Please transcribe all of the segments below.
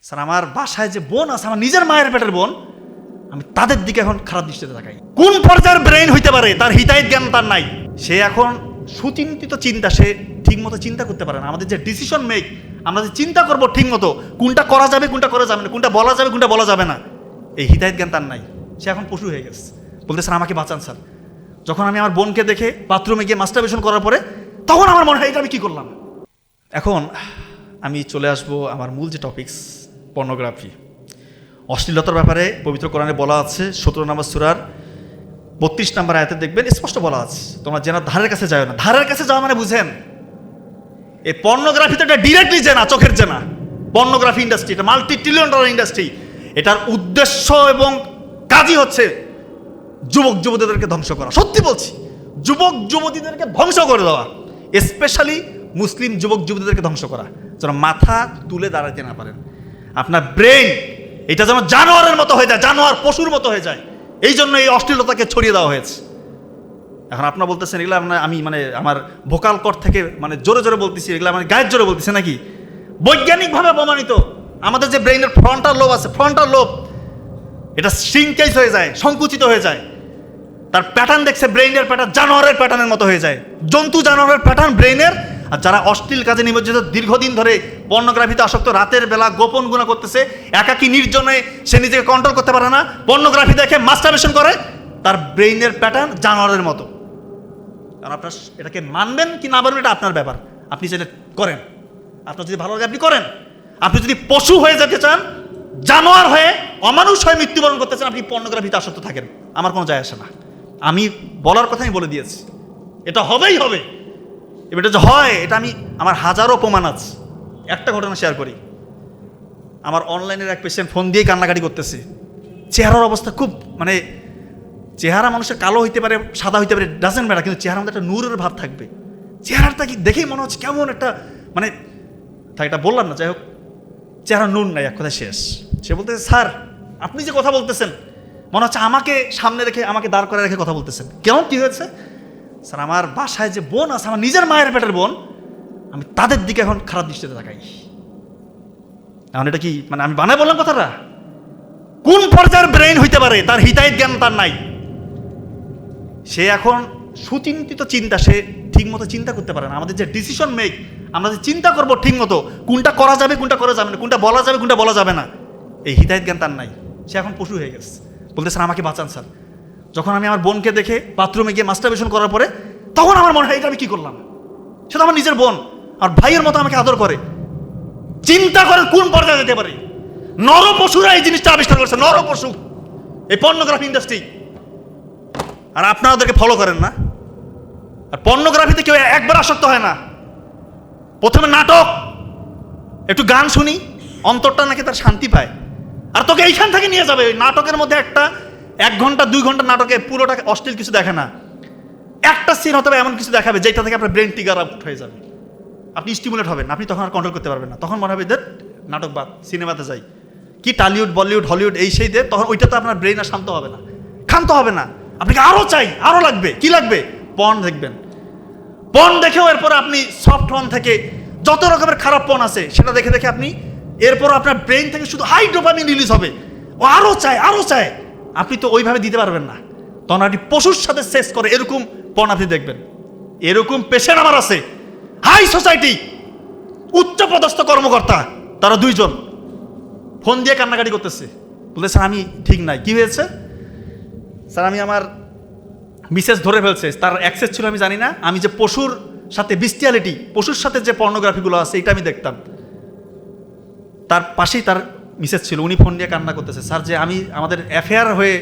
Sir আমার বাসায় যে বোন আছে, আমার নিজের মায়ের পেটের বোন, আমি তাদের দিকে এখন খারাপ দৃষ্টিতে তাকাই। কোন পর্যায়ের ব্রেইন হইতে পারে, তার হিতাহিত জ্ঞান তার নাই। সে এখন সুচিন্তিত চিন্তা, সে ঠিক মতো চিন্তা করতে পারে না। আমাদের যে ডিসিশন মেক, আমরা যে চিন্তা করবো ঠিক মতো, কোনটা করা যাবে কোনটা করা যাবে না, কোনটা বলা যাবে কোনটা বলা যাবে না, এই হিতাহিত জ্ঞান তার নাই। সে এখন পশু হয়ে গেছে। বলতে স্যার আমাকে বাঁচান স্যার। যখন আমি আমার বোনকে দেখে বাথরুমে গিয়ে মাস্টারবেশন করার পরে, তখন আমার মনে হয় এটা আমি কী করলাম। এখন আমি চলে আসবো আমার মূল যে টপিকস, পর্নোগ্রাফি। অশ্লীলতার ব্যাপারে পবিত্র কোরআনে বলা আছে 17 নম্বর সূরার 32 নম্বর আয়াতে দেখবেন স্পষ্ট বলা আছে, তোমরা জেনার ধারের কাছে যাও না। ধারের কাছে যাওয়া মানে বুঝেন, এই পর্নোগ্রাফি তো এটা ডিরেক্টলি জেনা, চোখের জেনা। পর্নোগ্রাফি ইন্ডাস্ট্রি এটা মাল্টি-ট্রিলিয়ন ডলার ইন্ডাস্ট্রি। এটার উদ্দেশ্য এবং কাজই হচ্ছে যুবক যুবতীদেরকে ধ্বংস করা। সত্যি বলছি, যুবক যুবতীদেরকে ধ্বংস করে দেওয়া, স্পেশালি মুসলিম যুবক যুবতীদেরকে ধ্বংস করা, যেন মাথা তুলে দাঁড়াতে না পারেন। আপনার ব্রেন এটা যেন জানোয়ারের মতো হয়ে যায়, জানোয়ার পশুর মতো হয়ে যায়। এই জন্য এই অশ্লীলতাকে ছড়িয়ে দেওয়া হয়েছে। এখন আপনারা বলতেছেন এগুলো আমি আমার ভোকাল কর্ড থেকে জোরে জোরে বলতেছি, এগুলো আমার গায়ের জোরে বলতেছে নাকি? বৈজ্ঞানিকভাবে প্রমাণিত আমাদের যে ব্রেইনের ফ্রন্টাল লোব আছে, ফ্রন্টাল লোব এটা শ্রিঙ্কেজ হয়ে যায়, সংকুচিত হয়ে যায়। তার প্যাটার্ন দেখছে, ব্রেইনের প্যাটার্ন জানোয়ারের প্যাটার্নের মতো হয়ে যায়, জন্তু জানোয়ারের প্যাটার্ন ব্রেইনের। আর যারা অশ্লীল কাজে নিমজ্জিত, দীর্ঘদিন ধরে পর্নোগ্রাফিতে আসক্ত, রাতের বেলা গোপন গুণা করতেছে, একাকী নির্জনে সে নিজেকে কন্ট্রোল করতে পারে না, পর্নোগ্রাফি দেখে মাস্টারবেশন করে, তার ব্রেইনের প্যাটার্ন জানোয়ারের মতো। আর আপনার এটাকে মানবেন কি না মানবেন এটা আপনার ব্যাপার। আপনি যেটা করেন, আপনার যদি ভালো লাগে আপনি করেন। আপনি যদি পশু হয়ে যেতে চান, জানোয়ার হয়ে, অমানুষ হয়ে মৃত্যুবরণ করতে চান, আপনি পর্নোগ্রাফিতে আসক্ত থাকেন, আমার কোনো যায় আসে না। আমি বলার কথা আমি বলে দিয়েছি, এটা হবেই হবে। এবার এটা যে হয়, এটা আমার হাজারো প্রমাণ আছে। একটা ঘটনা শেয়ার করি। আমার অনলাইনের এক পেশেন্ট ফোন দিয়ে কান্নাকাটি করতেছে। চেহারার অবস্থা খুব চেহারা মানুষের কালো হইতে পারে, সাদা হইতে পারে, ডাজেন্ট ম্যাটার, কিন্তু চেহারার মধ্যে একটা নূরের ভাব থাকবে। চেহারাটা কি দেখেই মনে হচ্ছে কেমন একটা এটা বললাম না, যাই হোক, চেহারা নূর নাই, এক কথা শেষ। সে বলতেছে স্যার আপনি যে কথা বলতেছেন মনে হচ্ছে আমাকে সামনে রেখে, আমাকে দাঁড় করে রেখে কথা বলতেছেন। কেমন কি হয়েছে? স্যার আমার বাসায় যে বোন আছে, আমার নিজের মায়ের পেটের বোন, আমি তাদের দিকে এখন খারাপ দৃষ্টিতে তাকাই। এখন এটা কি আমি বানায় বললাম কথাটা? কোন পর্যায়ের ব্রেইন হইতে পারে, তার হিতাহিত জ্ঞান তার নাই। সে এখন সুচিন্তিত চিন্তা, সে ঠিক মতো চিন্তা করতে পারে না। আমাদের যে ডিসিশন মেক, আমরা যে চিন্তা করবো ঠিক মতো, কোনটা করা যাবে কোনটা করা যাবে না, কোনটা বলা যাবে কোনটা বলা যাবে না, এই হিতাহিত জ্ঞান তার নাই। সে এখন পশু হয়ে গেছে। বলতে স্যার আমাকে বাঁচান স্যার। যখন আমি আমার বোনকে দেখে বাথরুমে গিয়ে মাস্টারবেশন করার পরে, তখন আমার মনে হয় এটা আমি কী করলাম। সে তো আমার নিজের বোন, আর ভাইয়ের মতো আমাকে আদর করে। চিন্তা করেন কোন পর্যায়ে যেতে পারে। নরপশুরা এই জিনিসটা আবিষ্কার করছে, নরপশু, এই পর্নোগ্রাফি ইন্ডাস্ট্রি। আর আপনারা ওদেরকে ফলো করেন না। আর পর্নোগ্রাফিতে কেউ একবার আসক্ত হয় না। প্রথমে নাটক, একটু গান শুনি, অন্তরটা নাকি তার শান্তি পায়। আর তোকে এইখান থেকে নিয়ে যাবে ওই নাটকের মধ্যে, 1 ঘন্টা 2 ঘন্টা নাটকে পুরোটা অশ্লীল কিছু দেখে না, একটা সিন হতে এমন কিছু দেখাবে যেটা থেকে আপনার ব্রেন ট্রিগার আউট হয়ে যাবে, আপনি স্টিমুলেট হবেন, আপনি তখন আর কন্ট্রোল করতে পারবেন না। তখন মনে হবে যে নাটক বাদ, সিনেমাতে যাই, কি টালিউড বলিউড হলিউড এই সেই দিয়ে, তখন ওইটা তো আপনার ব্রেন আর শান্ত হবে না, ক্ষান্ত হবে না। আপনাকে আরও চাই, আরও লাগবে। কি লাগবে? পর্ন দেখবেন। পর্ন দেখেও এরপর আপনি সফট পর্ন থেকে যত রকমের খারাপ পর্ন আছে সেটা দেখে দেখে আপনি, এরপর আপনার ব্রেন থেকে শুধু হাই ডোপামিন রিলিজ হবে, ও আরও চায় আরও চায়। আপনি তো ওইভাবে দিতে পারবেন না, তখন আপনি পশুর সাথে সেক্স করে এরকম পর্ন আপনি দেখবেন। এরকম পেশেন্ট আমার আছে, হাই সোসাইটি, উচ্চপদস্থ কর্মকর্তা, তারা 2 জন ফোন দিয়ে কান্নাকাটি করতেছে। বলতে স্যার আমি ঠিক নাই। কি হয়েছে? স্যার আমি আমার মিসেস ধরে ফেলছে, তার অ্যাক্সেস ছিল আমি জানি না, আমি যে পশুর সাথে বিস্টিয়ালিটি, পশুর সাথে যে পর্নোগ্রাফিগুলো আছে এটা আমি দেখতাম। তার পাশেই তার মিসেস ছিল, উনি ফোন দিয়ে কান্না করতেছে, স্যার যে আমাদের অ্যাফেয়ার হয়ে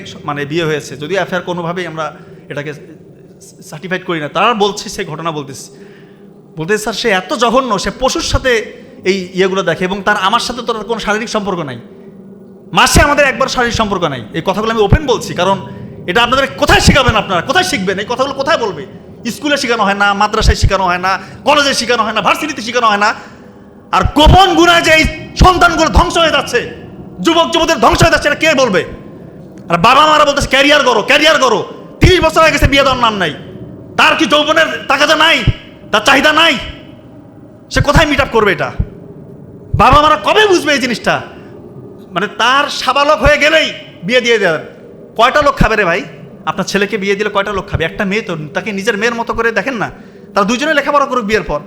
বিয়ে হয়েছে, যদিও অ্যাফেয়ার কোনোভাবেই আমরা এটাকে সার্টিফাইড করি না, তারা বলছে সেই ঘটনা বলতে স্যার সে এত জঘন্য, সে পশুর সাথে এই ইয়েগুলো দেখে, এবং তার আমার সাথে তো কোনো শারীরিক সম্পর্ক নাই, মাসে আমাদের একবার শারীরিক সম্পর্ক নাই। এই কথাগুলো আমি ওপেন বলছি, কারণ এটা আপনাদের কোথায় শেখাবেন, আপনারা কোথায় শিখবেন? এই কথাগুলো কোথায় বলবে? স্কুলে শেখানো হয় না, মাদ্রাসায় শেখানো হয় না, কলেজে শেখানো হয় না, ভার্সিটিতে শেখানো হয় না। আর গোপন গুণায় যে এই সন্তানগুলো ধ্বংস হয়ে যাচ্ছে, যুবক যুবতীদের ধ্বংস হয়ে যাচ্ছে, এটা কে বলবে? আর বাবা মারা বলতেছে ক্যারিয়ার করো, ক্যারিয়ার করো। 30 বছর হয়ে গেছে, বিয়ে দেওয়ার নাম নাই। তার কি যৌবনের তাকাদা নাই? তার চাহিদা নাই? সে কোথায় মিট আপ করবে? এটা বাবা মারা কবে বুঝবে এই জিনিসটা? মানে তার সাবালক হয়ে গেলেই বিয়ে দিয়ে দেন। কয়টা লোক খাবে রে ভাই? আপনার ছেলেকে বিয়ে দিলে কয়টা লোক খাবে? একটা মেয়ে তো, তাকে নিজের মেয়ের মতো করে দেখেন না। তারা দুজনে লেখাপড়া করুক বিয়ের পর,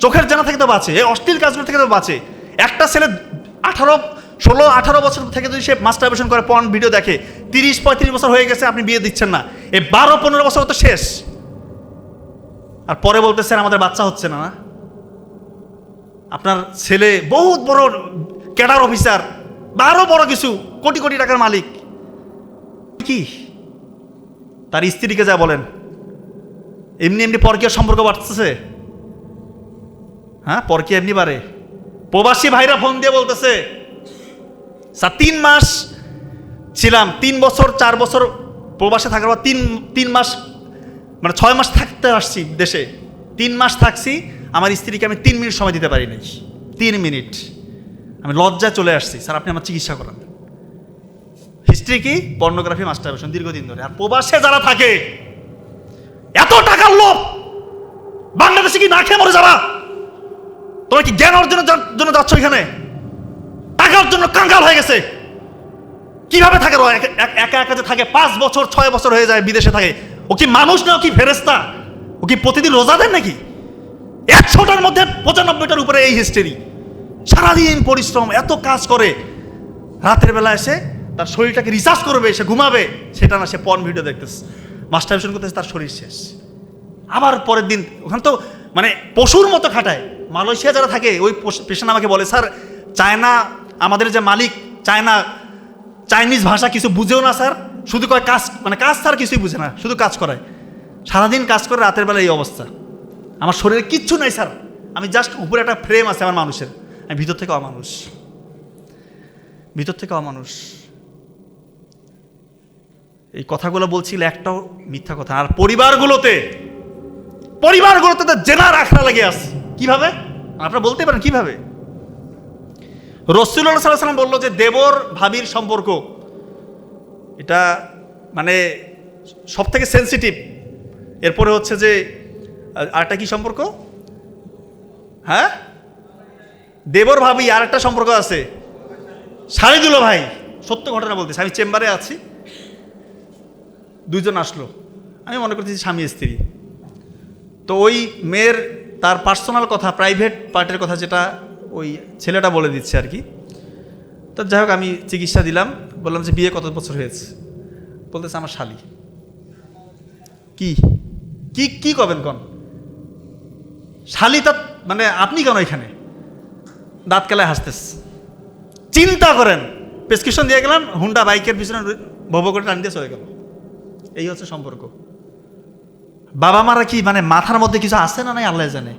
চোখের জানা থেকে তো বাঁচে, এই অশ্লীল কাজগুলো থেকে তো বাঁচে। একটা ছেলে 16-18 বছর থেকে যদি সে মাস্টারবেশন করে, পর্ন ভিডিও দেখে, 30-35 বছর হয়ে গেছে, আপনি বিয়ে দিচ্ছেন না, এই 12-15 বছর তো শেষ। আর পরে বলতেছেন আমাদের বাচ্চা হচ্ছে না। না, আপনার ছেলে বহুত বড় ক্যাডার অফিসার, আরো বড় কিছু, কোটি কোটি টাকার মালিক, কি তার স্ত্রীকে যা বলেন এমনি এমনি পরকীয় সম্পর্ক বাড়তেছে? হ্যাঁ, পরকীয়া এমনি বাড়ে। প্রবাসী ভাইরা ফোন দিয়ে বলতেছে, স্যার 3 মাস ছিলাম, 3 বছর 4 বছর প্রবাসে থাকার পর 3 মাস মানে 6 মাস থাকতে আসছি দেশে, 3 মাস থাকছি, আমার স্ত্রীকে আমি 3 মিনিট সময় দিতে পারি নাই। 3 মিনিট আমি লজ্জায় চলে আসছি, স্যার আপনি আমার চিকিৎসা করান। হিস্ট্রি কি? পর্নোগ্রাফি, মাস্টারবেশন দীর্ঘদিন ধরে। আর প্রবাসে যারা থাকে, এত টাকার লোভ, বাংলাদেশে কি না খেয়ে মরে যাবা? তোমরা কি জ্ঞান অর্জনের জন্য যাচ্ছ এখানে? টাকার জন্য কাঙ্গাল হয়ে গেছে। কিভাবে থাকে একা একা যে থাকে, 5 বছর 6 বছর হয়ে যায় বিদেশে থাকে। ও কি মানুষ না, ও কি ফেরেস্তা? ও কি প্রতিদিন রোজা দেন নাকি? 100টার মধ্যে 95টার উপরে এই হিস্ট্রি। সারাদিন পরিশ্রম, এত কাজ করে, রাতের বেলা এসে তার শরীরটাকে রিচার্জ করবে, সে ঘুমাবে, সেটা না, সে পর্ন ভিডিও দেখতেছে, মাস্টারবেশন করতেছে, তার শরীর শেষ। আবার পরের দিন ওখানে তো মানে পশুর মতো খাটায়। মালয়েশিয়া যারা থাকে, ওই পেশেন্ট আমাকে বলে, স্যার চায়না আমাদের যে মালিক, চাইনিজ ভাষা কিছু বুঝেও না স্যার, শুধু কয় কাজ, মানে কাজ স্যার কিছুই বুঝে না, শুধু কাজ করায়, সারাদিন কাজ করে, রাতের বেলা এই অবস্থা। আমার শরীরে কিচ্ছু নাই স্যার, আমি জাস্ট উপরে একটা ফ্রেম আছে আমার মানুষের, আমি ভিতর থেকে অমানুষ, ভিতর থেকে অমানুষ। এই কথাগুলো বলছিল, একটাও মিথ্যা কথা। আর পরিবারগুলোতে তো জেনার আখড়া লেগে আছে। কিভাবে আপনারা বলতে পারেন? কিভাবে? রাসূলুল্লাহ সাল্লাল্লাহু আলাইহি ওয়াসাল্লাম বলল যে দেবর ভাবির সম্পর্ক এটা মানে সব থেকে সেন্সিটিভ। এরপরে হচ্ছে যে আরেকটা কি সম্পর্ক? হ্যাঁ, দেবর ভাবি আর একটা সম্পর্ক আছে, শালি দুলো ভাই। সত্য ঘটনা বলতেছি, আমি চেম্বারে আছি, 2 জন আসলো, আমি মনে করতেছি স্বামী স্ত্রী। তো ওই মেয়ের তার পার্সোনাল কথা, প্রাইভেট পার্টের কথা, যেটা ওই ছেলেটা বলে দিচ্ছে আর কি। তো যাই হোক, আমি চিকিৎসা দিলাম, বললাম যে বিয়ে কত বছর হয়েছে? বলতেছে আমার শালি। কি কি কি করবেন কন? শালি তা মানে আপনি কেন এখানে? দাঁত কেলায় হাসতেছে। চিন্তা করেন, প্রেসক্রিপশন দিয়ে গেলাম, হুন্ডা বাইকের পিছনে ভব করে টান দিয়ে চলে গেল। এই হচ্ছে সম্পর্ক। বাবা মারা কি মানে মাথার মধ্যে কিছু আছে না নাই আল্লাহ জানে।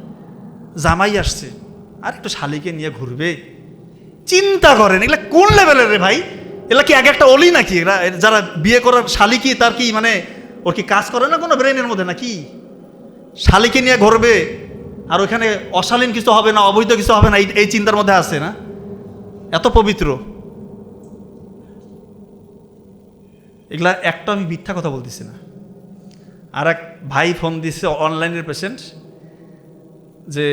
জামাই আসছে আর একটু শালিকে নিয়ে ঘুরবে, চিন্তা করেন এগুলা কোন লেভেলের রে ভাই? এগুলা কি এক একটা অলি নাকি? এরা যারা বিয়ে করার শালি কি তার কি মানে ওর কি কাজ করে না কোনো ব্রেনের মধ্যে নাকি? শালিকে নিয়ে ঘুরবে আর ওইখানে অশালীন কিছু হবে না, অবৈধ কিছু হবে না, এই চিন্তার মধ্যে আছে না? এত পবিত্র। এগুলা একটা আমি মিথ্যা কথা বলতেছি না। আর এক ভাই ফোন দিচ্ছে, অনলাইনের পেশেন্ট, যে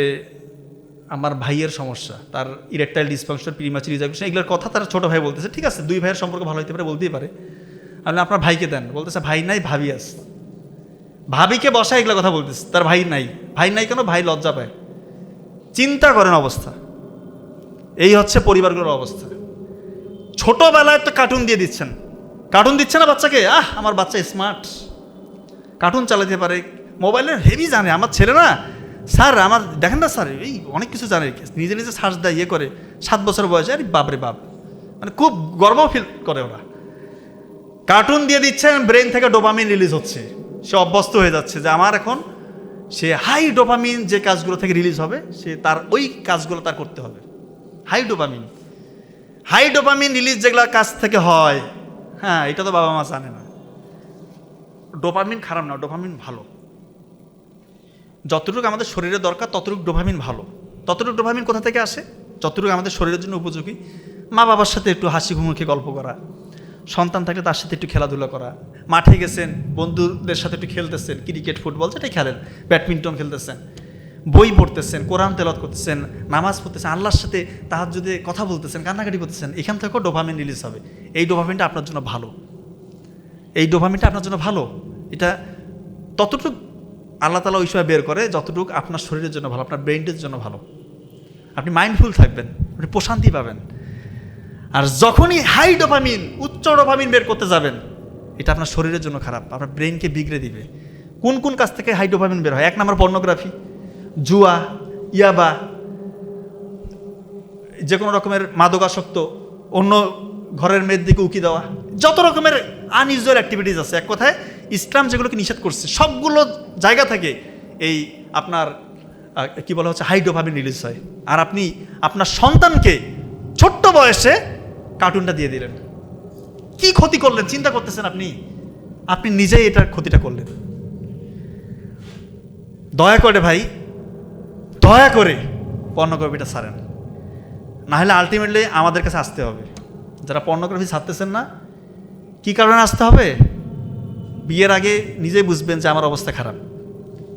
আমার ভাইয়ের সমস্যা, তার ইরেকটাইল ডিসফাংশন, প্রিম্যাচুর ইজাকুলেশন, এগুলোর কথা তার ছোটো ভাই বলতেছে। ঠিক আছে, 2 ভাইয়ের সম্পর্ক ভালো হতে পারে, বলতেই পারে। আপনি আপনার ভাইকে দেন, বলতেছে ভাই নাই, ভাবি আছে। ভাবিকে বসায় এগুলো কথা বলতেছে, তার ভাই নাই। ভাই নাই কেন? ভাই লজ্জা পায়। চিন্তা করেন অবস্থা। এই হচ্ছে পরিবারগুলোর অবস্থা। ছোটবেলায় তো কার্টুন দিয়ে দিচ্ছেন, কার্টুন দিচ্ছে না বাচ্চাকে। আমার বাচ্চা স্মার্ট, কার্টুন চালাতে পারে, মোবাইলে হেভি জানে। আমার ছেলে না স্যার, আমার দেখেন না স্যার, এই অনেক কিছু জানে, নিজে নিজে সার্চ দেয়, ইয়ে করে, 7 বছর বয়সে। আরে বাপরে বাপ, মানে খুব গর্ব ফিল করে ওরা। কার্টুন দিয়ে দিচ্ছেন, ব্রেন থেকে ডোপামিন রিলিজ হচ্ছে, সে অভ্যস্ত হয়ে যাচ্ছে যে আমার এখন সে হাই ডোপামিন যে কাজগুলো থেকে রিলিজ হবে, সে তার ওই কাজগুলো তার করতে হবে। হাই ডোপামিন রিলিজ যেগুলো কাজ থেকে হয়, হ্যাঁ, এটা তো বাবা মা জানে না। ডোপামিন খারাপ না, ডোপামিন ভালো। যতটুকু আমাদের শরীরে দরকার ততটুকু ডোপামিন ভালো। ততটুকু ডোপামিন কোথা থেকে আসে? যতটুকু আমাদের শরীরের জন্য উপযোগী। মা বাবার সাথে একটু হাসি খুমুখে গল্প করা, সন্তান থাকলে তার সাথে একটু খেলাধুলা করা, মাঠে গেছেন বন্ধুদের সাথে একটু খেলতেছেন, ক্রিকেট ফুটবল যেটাই খেলেন, ব্যাডমিন্টন খেলতেছেন, বই পড়তেছেন, কোরআন তেলাওয়াত করতেছেন, নামাজ পড়তেছেন, আল্লাহর সাথে তাহাজ্জুদে কথা বলতেছেন, কান্নাকাটি করতেছেন, এখান থেকেও ডোপামিন রিলিজ হবে। এই ডোপামিনটা আপনার জন্য ভালো, এই ডোপামিনটা আপনার জন্য ভালো। এটা ততটুকু আল্লাহ তাআলা ওই সময় বের করে যতটুকু আপনার শরীরের জন্য ভালো, আপনার ব্রেইনের জন্য ভালো। আপনি মাইন্ডফুল থাকবেন, আপনি প্রশান্তি পাবেন। আর যখনই হাই ডোপামিন, উচ্চ ডোপামিন বের করতে যাবেন, এটা আপনার শরীরের জন্য খারাপ, আপনার ব্রেইনকে বিগড়ে দিবে। কোন কোন কাজ থেকে হাই ডোপামিন বের হয়? 1 নম্বর পর্নোগ্রাফি, জুয়া, ইয়াবা, যে কোনো রকমের মাদকাসক্ত, অন্য ঘরের মেয়ের দিকে উকি দেওয়া, যত রকমের আনইউজুয়াল অ্যাক্টিভিটিস আছে, এক কথায় ইসলাম যেগুলোকে নিষেধ করছে সবগুলো জায়গা থেকে এই আপনার কি বলা হচ্ছে হাই ডোপামিন রিলিজ হয়। আর আপনি আপনার সন্তানকে ছোট্ট বয়সে কার্টুনটা দিয়ে দিলেন, কি ক্ষতি করলেন চিন্তা করতেছেন আপনি? আপনি নিজেই এটার ক্ষতিটা করলেন। দয়া করে ভাই, দয়া করে পর্নোগ্রাফিটা ছাড়েন, না হলে আলটিমেটলি আমাদের কাছে আসতে হবে। যারা পর্নোগ্রাফি ছাড়তেছেন না, কি কারণে আসতে হবে? বিয়ের আগে নিজেই বুঝবেন যে আমার অবস্থা খারাপ,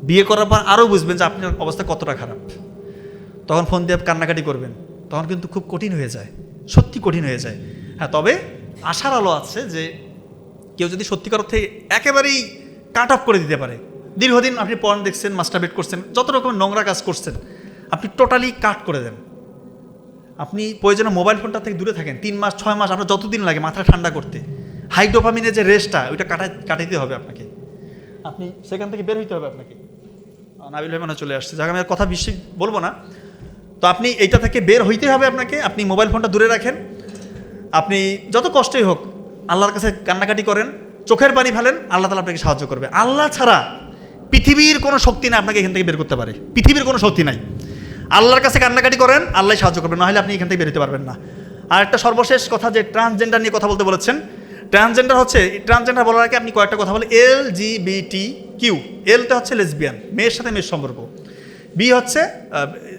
বিয়ে করার পর আরও বুঝবেন যে আপনার অবস্থা কতটা খারাপ। তখন ফোন দিয়ে কান্নাকাটি করবেন, তখন কিন্তু খুব কঠিন হয়ে যায়, সত্যি কঠিন হয়ে যায়। হ্যাঁ, তবে আশার আলো আছে যে কেউ যদি সত্যিকার অর্থে একেবারেই কাট অফ করে দিতে পারে, দীর্ঘদিন আপনি পর্ন দেখছেন, মাস্টারবেট করছেন, যত রকম নোংরা কাজ করছেন, আপনি টোটালি কাট করে দেন। আপনি প্রয়োজনে মোবাইল ফোনটা থেকে দূরে থাকেন 3 মাস 6 মাস, আপনার যতদিন লাগে মাথা ঠান্ডা করতে। হাই ডোপামিনের যে রেসটা, ওইটা কাটাইতে হবে আপনাকে, আপনি সেখান থেকে বের হইতে হবে আপনাকে। নাবিল ভাই মানে চলে আসছে, যাকে আমি আর কথা বেশি বলবো না। তো আপনি এইটা থেকে বের হইতে হবে আপনাকে। আপনি মোবাইল ফোনটা দূরে রাখেন, আপনি যত কষ্টই হোক আল্লাহর কাছে কান্নাকাটি করেন, চোখের পানি ফেলেন, আল্লাহ তাআলা আপনাকে সাহায্য করবে। আল্লাহ ছাড়া পৃথিবীর কোনো শক্তি না আপনাকে এখান থেকে বের করতে পারে, পৃথিবীর কোনো শক্তি নাই। আল্লাহর কাছে কান্নাকাটি করেন, আল্লাহ সাহায্য করবেন, নাহলে আপনি এখান থেকে বের হতে পারবেন না। আর একটা সর্বশেষ কথা, যে ট্রান্সজেন্ডার নিয়ে কথা বলতে বলেছেন, ট্রান্সজেন্ডার হচ্ছে, ট্রান্সজেন্ডার বলার আগে আপনি কয়েকটা কথা বলে। LGBTQ, এলটা হচ্ছে লেসবিয়ান, মেয়ের সাথে মেয়ের সম্পর্ক, বি হচ্ছে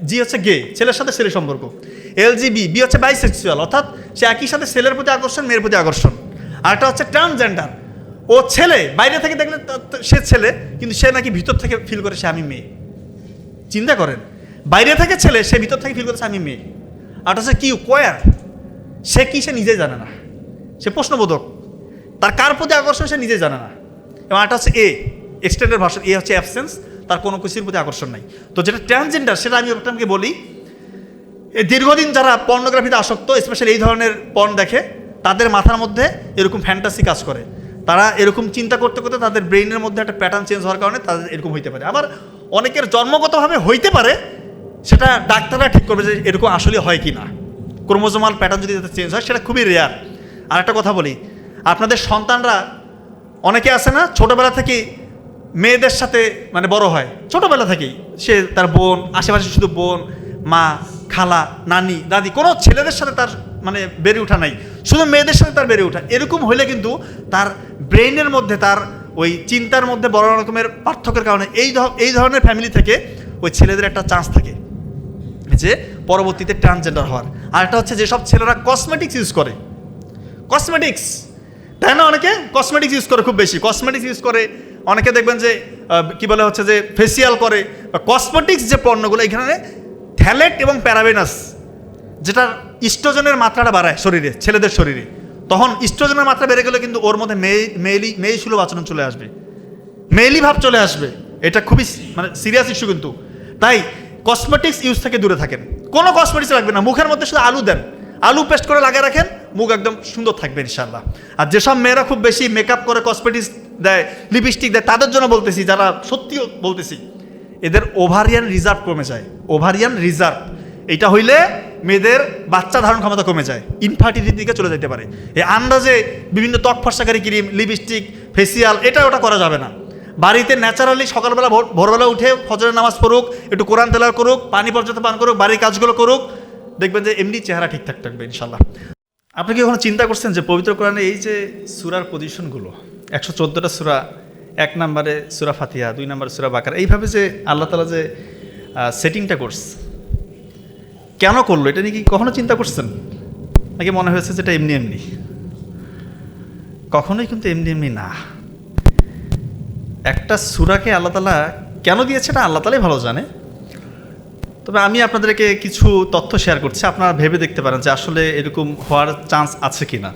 জি হচ্ছে গে, ছেলের সাথে ছেলের সম্পর্ক, বি হচ্ছে বাইসেক্সুয়াল, অর্থাৎ সে একই সাথে ছেলের প্রতি আকর্ষণ, মেয়ের প্রতি আকর্ষণ। আর একটা হচ্ছে ট্রান্সজেন্ডার, ও ছেলে, বাইরে থেকে দেখলে সে ছেলে, কিন্তু সে নাকি ভিতর থেকে ফিল করে সে আমি মেয়ে। চিন্তা করেন, বাইরে থেকে ছেলে, সে ভিতর থেকে ফিল করছে আমি মেয়ে। আর হচ্ছে কিউ, কোয়ার, সে কি সে নিজেই জানে না, সে প্রশ্নবোধক, তার কার প্রতি আকর্ষণ সে নিজেই জানে না। এবং একটা হচ্ছে এক্সটেন্ডেড ভার্সন, হচ্ছে অ্যাবসেন্স, তার কোনো কিছুর প্রতি আকর্ষণ নাই। তো যেটা ট্রান্সজেন্ডার, সেটা আমি আপনাকে বলি, এই দীর্ঘদিন যারা পর্নোগ্রাফিতে আসক্ত, স্পেশালি এই ধরনের পর্ন দেখে, তাদের মাথার মধ্যে এরকম ফ্যান্টাসি কাজ করে। তারা এরকম চিন্তা করতে করতে তাদের ব্রেইনের মধ্যে একটা প্যাটার্ন চেঞ্জ হওয়ার কারণে তাদের এরকম হইতে পারে। আবার অনেকের জন্মগতভাবে হইতে পারে, সেটা ডাক্তাররা ঠিক করবে যে এরকম আসলে হয় কি না। ক্রোমোজোমাল প্যাটার্ন যদি তাদের চেঞ্জ হয়, সেটা খুবই রেয়ার। আর একটা কথা বলি, আপনাদের সন্তানরা অনেকে আছে না, ছোটোবেলা থেকেই মেয়েদের সাথে মানে বড় হয়, ছোটোবেলা থেকেই সে তার বোন, আশেপাশে শুধু বোন, মা, খালা, নানি, দাদি, কোনো ছেলেদের সাথে তার মানে বেড়ে ওঠা নাই, শুধু মেয়েদের সাথে তার বেড়ে ওঠা। এরকম হলে কিন্তু তার ব্রেইনের মধ্যে, তার ওই চিন্তার মধ্যে বড় রকমের পার্থক্যের কারণে এই ধরনের ফ্যামিলি থেকে ওই ছেলেদের একটা চান্স থাকে যে পরবর্তীতে ট্রান্সজেন্ডার হওয়ার। আর একটা হচ্ছে যেসব ছেলেরা কসমেটিক্স ইউজ করে, কসমেটিক্স, তাই না, অনেকে কসমেটিক্স ইউজ করে, খুব বেশি কসমেটিক্স ইউজ করে। অনেকে দেখবেন যে কি বলে হচ্ছে যে ফেসিয়াল করে। কসমেটিক্স যে পণ্যগুলো, এখানে থ্যালেট এবং প্যারাবেনাস, যেটা ইস্ট্রোজেনের মাত্রাটা বাড়ায় শরীরে, ছেলেদের শরীরে, তখন ইস্ট্রোজেনের মাত্রা বেড়ে গেলে কিন্তু ওর মধ্যে মেয়ে সুলভ আচরণ চলে আসবে, মেয়েলি ভাব চলে আসবে। এটা খুবই মানে সিরিয়াস ইস্যু কিন্তু। তাই কসমেটিক্স ইউজ থেকে দূরে থাকেন, কোনো কসমেটিক্স লাগবে না, মুখের মধ্যে শুধু আলু দেন, আলু পেস্ট করে লাগিয়ে রাখেন, মুখ একদম সুন্দর থাকবে ইনশাল্লাহ। আর যেসব মেয়েরা খুব বেশি মেকআপ করে, কসমেটিক্স দেয়, লিপস্টিক দেয়, তাদের জন্য বলতেছি, যারা সত্যিও বলতেছি, এদের ওভারিয়ান রিজার্ভ কমে যায়। ওভারিয়ান রিজার্ভ এটা হইলে মেয়েদের বাচ্চা ধারণ ক্ষমতা কমে যায়, ইনফার্টিলিটির দিকে চলে যেতে পারে। এই আন্দাজে বিভিন্ন ত্বক ফর্সাকারী ক্রিম, লিপস্টিক, ফেসিয়াল, এটা ওটা করা যাবে না। বাড়িতে ন্যাচারালি সকালবেলা ভোরবেলা উঠে ফজরের নামাজ পড়ুক, একটু কোরআন তেলাওয়াত করুক, পানি পর্যাপ্ত পান করুক, বাড়ির কাজগুলো করুক, দেখবেন যে এমনি চেহারা ঠিকঠাক থাকবে ইনশাল্লাহ। আপনি কি কখনো চিন্তা করছেন যে পবিত্র কোরআনে এই যে সূরার পজিশনগুলো, 114টা সূরা, 1 নম্বরে সূরা ফাতিহা, 2 নম্বরে সূরা বাকারা, এইভাবে যে আল্লাহ তাআলা যে সেটিংটা করছে, কেন করলো, এটা নিয়ে কি কখনো চিন্তা করছেন? নাকি মনে হয়েছে যে এটা এমনি এমনি? কখনোই কিন্তু এমনি এমনি না। একটা সূরাকে আল্লাহ তাআলা কেন দিয়েছে, এটা আল্লাহ তাআলাই ভালো জানে। তবে আমি আপনাদেরকে কিছু তথ্য শেয়ার করছি, আপনারা ভেবে দেখতে পারেন যে আসলে এরকম হওয়ার চান্স আছে কি না।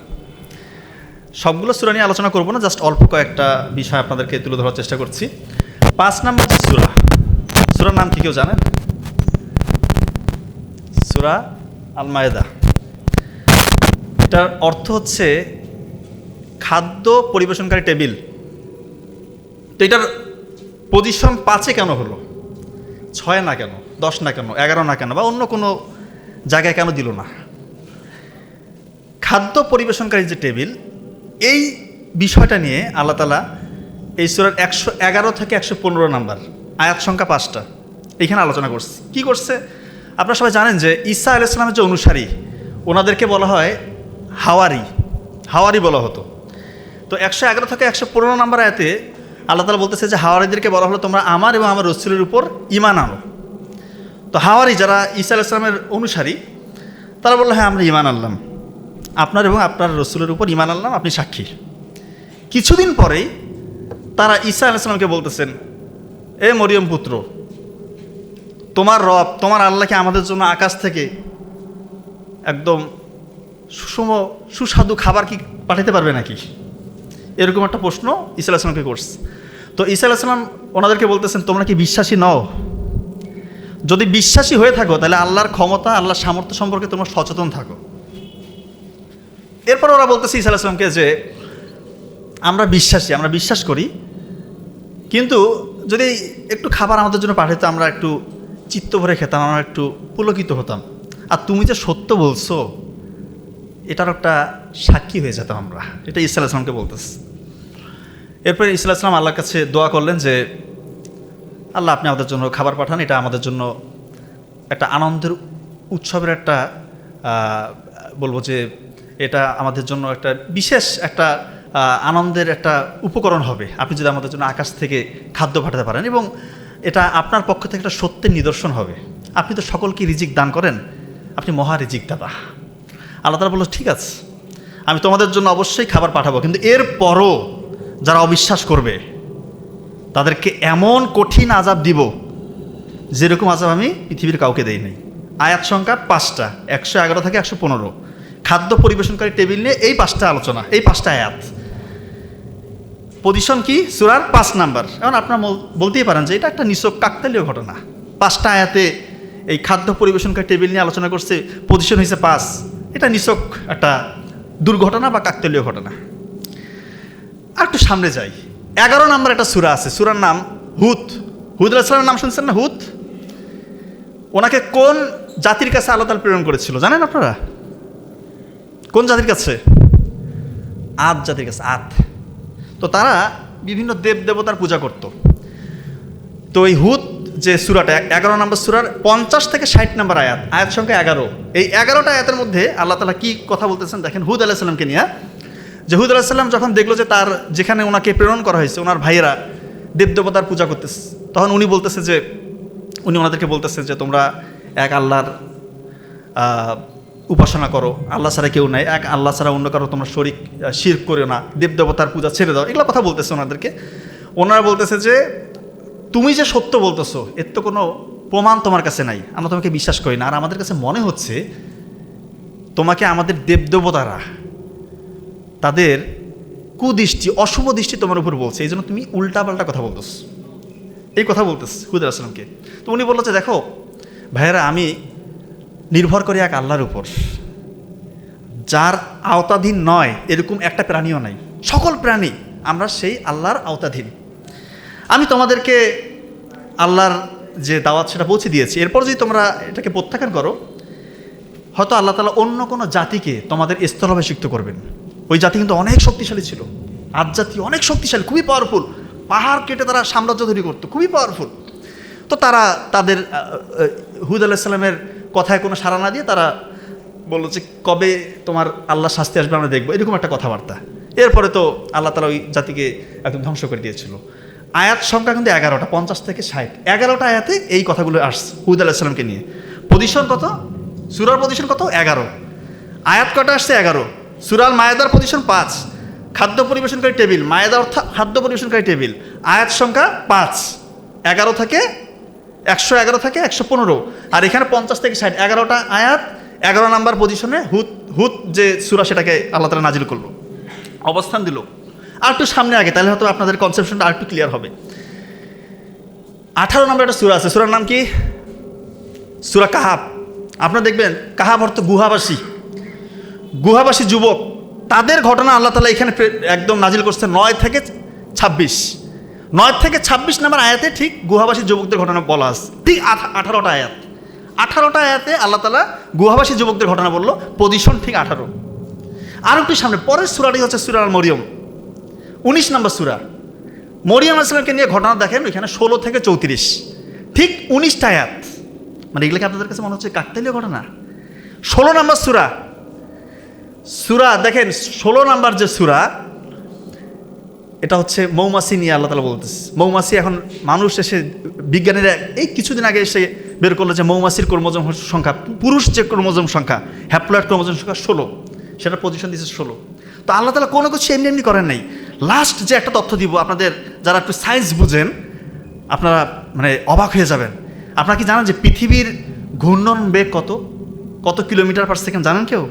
সবগুলো সূরা নিয়ে আলোচনা করব না, জাস্ট অল্প কয়েকটা বিষয় আপনাদেরকে তুলে ধরার চেষ্টা করছি। 5 নম্বর যে সূরার নাম কি কেউ জানেন? সূরা আল মায়েদা। এটার অর্থ হচ্ছে খাদ্য পরিবেশনকারী টেবিল। তো এটার পজিশন 5-এ কেন হলো, 6 না কেন, 10 না কেন, 11 না কেন, বা অন্য কোনো জায়গায় কেন দিল না? খাদ্য পরিবেশনকারী যে টেবিল, এই বিষয়টা নিয়ে আল্লাহ তাআলা এই সূরার 111 থেকে 115 নাম্বার আয়াত সংখ্যা 5টা এইখানে আলোচনা করছে। কি করছে? আপনারা সবাই জানেন যে ঈসা আলাইহিস সালামের যে অনুসারী, ওনাদেরকে বলা হয় হাওয়ারি বলা হতো। তো 111 থেকে 115 নাম্বার আয়াতে আল্লাহ তাআলা বলতেছে যে হাওয়ারিদেরকে বলা হলো তোমরা আমার এবং আমার রাসূলের উপর ঈমান আনো। তো হাওয়ারি যারা ঈসা আলাইহিস সালামের অনুসারী, তারা বললো হ্যাঁ আমরা ঈমান আনলাম, আপনার এবং আপনার রাসূলের উপর ঈমান আনলাম, আপনি সাক্ষী। কিছুদিন পরেই তারা ঈসা আলাইহিস সালামকে বলতেছেন, এ মরিয়ম পুত্র, তোমার রব, তোমার আল্লাহকে আমাদের জন্য আকাশ থেকে একদম সুস্বাদু খাবার কি পাঠাতে পারবে নাকি? এরকম একটা প্রশ্ন ঈসা আলাইহিস সালামকে করছে। তো ঈসা আলাইহিস সালাম ওনাদেরকে বলতেছেন, তোমরা কি বিশ্বাসী নও? যদি বিশ্বাসী হয়ে থাকো তাহলে আল্লাহর ক্ষমতা, আল্লাহর সামর্থ্য সম্পর্কে তোমরা সচেতন থাকো। এরপর ওরা বলতেছে ঈসা আলাইহিস সালামকে যে আমরা বিশ্বাসী, আমরা বিশ্বাস করি, কিন্তু যদি একটু খাবার আমাদের জন্য পাঠাতো আমরা একটু চিত্ত ভরে খেতাম, আমরা একটু পুলকিত হতাম। আর তুমি যে সত্য বলছো এটার একটা সাক্ষী হয়ে যেতাম আমরা। এটা ঈসা আলাইহিস সালামকে বলতেছে। এরপরে ঈসা আলাইহিস সালাম আল্লাহর কাছে দোয়া করলেন যে আল্লাহ আপনি আমাদের জন্য খাবার পাঠান, এটা আমাদের জন্য একটা আনন্দের উৎসবের একটা বলবো যে এটা আমাদের জন্য একটা বিশেষ একটা আনন্দের একটা উপকরণ হবে আপনি যদি আমাদের জন্য আকাশ থেকে খাদ্য পাঠাতে পারেন, এবং এটা আপনার পক্ষ থেকে একটা সত্যের নিদর্শন হবে। আপনি তো সকলকে রিজিক দান করেন, আপনি মহা রিজিক দাতা। আল্লাহ তাআলা বলল ঠিক আছে, আমি তোমাদের জন্য অবশ্যই খাবার পাঠাবো, কিন্তু এরপরও যারা অবিশ্বাস করবে তাদেরকে এমন কঠিন আযাব দিব যেরকম আযাব আমি পৃথিবীর কাউকে দেই নাই। আয়াত সংখ্যা 5টা, 111 থেকে 115। খাদ্য পরিবেশনকারী টেবিল নিয়ে এই 5টা আলোচনা, এই 5টা আয়াত। পজিশন কি? সূরার 5 নাম্বার। এখন আপনারা বলতেই পারেন যে এটা একটা নিছক কাকতালীয় ঘটনা। 5টা আয়াতে এই খাদ্য পরিবেশনকারী টেবিল নিয়ে আলোচনা করছে, পজিশন হয়েছে 5। এটা নিছক একটা দুর্ঘটনা বা কাকতালীয় ঘটনা। আর একটু সামনে যাই, 11 নাম্বার একটা সূরা আছে, সূরার নাম হুদ। হুদ আলাইহিস সালামের নাম শুনছেন না? হুদ, ওনাকে কোন জাতির কাছে আল্লাহ তাআলা প্রেরণ করেছিল জানেন আপনারা? কোন জাতির কাছে? আদ জাতির কাছে। আদ, তো তারা বিভিন্ন দেব দেবতার পূজা করত। তো এই হুদ যে সূরাটা 11 নম্বর সূরার 50 থেকে 60 নম্বর আয়াত, আয়াত সংখ্যা 11। এই 11টা আয়াতের মধ্যে আল্লাহ তাআলা কি কথা বলতেছেন দেখেন। হুদ আলাইহিস সালামকে নিয়ে, যে হুদ আলাইহিস সালাম যখন দেখলো যে তার যেখানে ওনাকে প্রেরণ করা হয়েছে ওনার ভাইয়েরা দেবদেবতার পূজা করতেছে, তখন উনি ওনাদেরকে বলতেছে যে তোমরা এক আল্লাহর উপাসনা করো, আল্লাহ ছাড়া কেউ নাই, এক আল্লাহ ছাড়া অন্য কারো তোমরা শিরক করো না, দেবদেবতার পূজা ছেড়ে দাও। এগুলো কথা বলতেছে ওনাদেরকে। ওনারা বলতেছে যে তুমি যে সত্য বলতেছো এর তো কোনো প্রমাণ তোমার কাছে নাই, আমরা তোমাকে বিশ্বাস করি না। আর আমাদের কাছে মনে হচ্ছে তোমাকে আমাদের দেবদেবতারা তাদের কুদৃষ্টি, অশুভ দৃষ্টি তোমার উপর বলছে, এই জন্য তুমি উল্টাপাল্টা কথা বলতেছ। এই কথা বলতেছে হুদ আলাইহিস সালামকে। তো উনি বললো যে দেখো ভাইয়েরা, আমি নির্ভর করি এক আল্লাহর উপর, যার আওতাধীন নয় এরকম একটা প্রাণীও নাই। সকল প্রাণী আমরা সেই আল্লাহর আওতাধীন। আমি তোমাদেরকে আল্লাহর যে দাওয়াত সেটা পৌঁছে দিয়েছি, এরপর যদি তোমরা এটাকে প্রত্যাখ্যান করো, হয়তো আল্লাহ তাআলা অন্য কোনো জাতিকে তোমাদের স্থলাভিষিক্ত করবেন। ওই জাতি কিন্তু অনেক শক্তিশালী ছিল, আদ জাতি অনেক শক্তিশালী, খুবই পাওয়ারফুল, পাহাড় কেটে তারা সাম্রাজ্য তৈরি করতো, খুবই পাওয়ারফুল। তো তারা তাদের হুদ আলাইহিস সালামের কথায় কোনো সাড়া না দিয়ে তারা বললো যে কবে তোমার আল্লাহ শাস্তি আসবে আমরা দেখবো, এরকম একটা কথাবার্তা। এরপরে তো আল্লাহ তাআলা ওই জাতিকে একদম ধ্বংস করে দিয়েছিল। আয়াত সংখ্যা কিন্তু 11টা, 50 থেকে 60, 11টা আয়াতে এই কথাগুলো আসছে হুদ আলাইহিস সালামকে নিয়ে। পজিশন কত? সূরার পজিশন কত? 11। আয়াত কটা আসছে? 11। সূরা মায়েদার পজিশন 5। খাদ্য পরিবেশনকারী টেবিল, মায়েদা অর্থাৎ খাদ্য পরিবেশনকারী টেবিল, আয়াত সংখ্যা 5, 11 থেকে 111 থেকে 115, আর এখানে 50 থেকে 60, 11টা আয়াত 11 নাম্বার পজিশনে হুদ যে সূরা সেটাকে আল্লাহ তাআলা নাজিল করলো, অবস্থান দিল। আর একটু সামনে আগে, তাহলে হয়তো আপনাদের কনসেপশনটা আর একটু ক্লিয়ার হবে। 18 নম্বর একটা সূরা আছে, সূরার নাম কি? সূরা কাহাব। আপনারা দেখবেন কাহাব অর্থ গুহাবাসী যুবক, তাদের ঘটনা আল্লাহ তাআলা এখানে একদম নাজিল করছে 9 থেকে 26 নম্বর আয়াতে ঠিক গুহাবাসী যুবকদের ঘটনা বলা আছে। ঠিক 18টা আয়াতে আল্লাহ তাআলা গুহাবাসী যুবকদের ঘটনা বললো, পজিশন ঠিক 18। আর একটু সামনে পরের সূরাটি হচ্ছে সূরা আল মরিয়ম, 19 নম্বর সূরা। মরিয়ম আলাইহিস সালামকে নিয়ে ঘটনা দেখেন, ওইখানে 16 থেকে 34, ঠিক 19টা আয়াত। মানে এগুলো কি আপনাদের কাছে মনে হচ্ছে কাকতালীয় ঘটনা? 16 নম্বর সূরা দেখেন, 16 নম্বর যে সূরা, এটা হচ্ছে মৌমাছি নিয়ে আল্লাহ তাআলা বলতেছে। মৌমাছি, এখন মানুষ এসে, বিজ্ঞানীরা এই কিছুদিন আগে এসে বের করলো যে মৌমাছির ক্রোমোজোম সংখ্যা, পুরুষ যে ক্রোমোজোম সংখ্যা, হ্যাপ্লয়েড ক্রোমোজোম সংখ্যা 16, সেটা পজিশন দিয়েছে 16। তো আল্লাহ তাআলা কোনো কিছু এমনি করেন নাই। লাস্ট যে একটা তথ্য দিব, আপনাদের যারা একটু সায়েন্স বুঝেন আপনারা মানে অবাক হয়ে যাবেন। আপনারা কি জানেন যে পৃথিবীর ঘূর্ণন বেগ কত কিলোমিটার পার সেকেন্ড জানেন কেউ?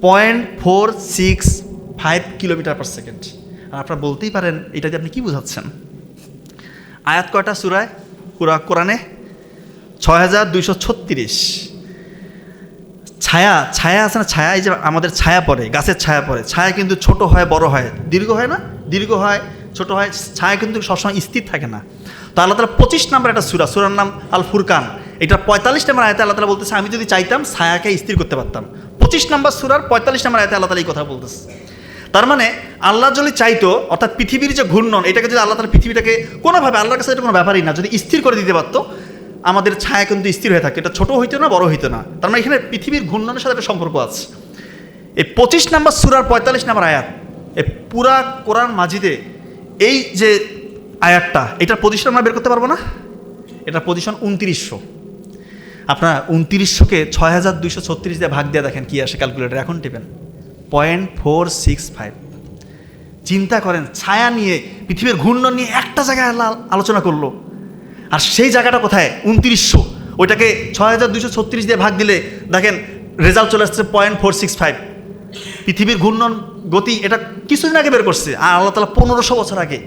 0.465 কিলোমিটার পার সেকেন্ড। আর আপনারা বলতেই পারেন এটা দিয়ে আপনি কি বোঝাচ্ছেন? আয়াত কয়টা সূরায় কোরআনে? 6236। ছায়া আছে না, ছায়া, এই যে আমাদের ছায়া পড়ে, গাছের ছায়া পড়ে, ছায়া কিন্তু ছোট হয়, বড় হয়, দীর্ঘ হয় না? দীর্ঘ হয়, ছোট হয়, ছায়া কিন্তু সবসময় স্থির থাকে না। তো আল্লাহ তাআলা 25 নম্বর একটা সূরার নাম আল ফুরকান, এটা 45 নম্বর আয়াতে আল্লাহ তাআলা বলতেছে, আমি যদি চাইতাম ছায়াকে স্থির করতে পারতাম। 25 নম্বর সূরার 45 নম্বর আয়াতে আল্লাহ তাআলা এই কথা বলতেছে। তার মানে আল্লাহ যদি চাইতো, অর্থাৎ পৃথিবীর যে ঘূর্ণন, এটাকে যদি আল্লাহ তাআলা পৃথিবীটাকে কোনোভাবে, আল্লাহর কাছে এটা কোনো ব্যাপারই না, যদি স্থির করে দিতে পারতো, আমাদের ছায়া কিন্তু স্থির হয়ে থাকে, এটা ছোট হইতো না, বড় হইতো না। তার মানে এখানে পৃথিবীর ঘূর্ণনের সাথে একটা সম্পর্ক আছে। এই 25 নম্বর সূরার 45 নম্বর আয়াত, এই পুরা কোরআন মাজিদে এই যে আয়াতটা, এটার পজিশন আমরা বের করতে পারবো না? এটার পজিশন 2900। আপনার 2900কে 6236 দিয়ে ভাগ দিয়ে দেখেন কি আসে, ক্যালকুলেটর এখন টিপেন, 0.465। চিন্তা করেন, ছায়া নিয়ে, পৃথিবীর ঘূর্ণন নিয়ে একটা জায়গায় আল্লাহ আলোচনা করলো, আর সেই জায়গাটা কোথায়? 2900। ওইটাকে 6236 দিয়ে ভাগ দিলে দেখেন রেজাল্ট চলে আসছে 0.465। পৃথিবীর ঘূর্ণন গতি এটা কিছুদিন আগে বের করছে, আর আল্লাহ তাআলা 1500 বছর আগে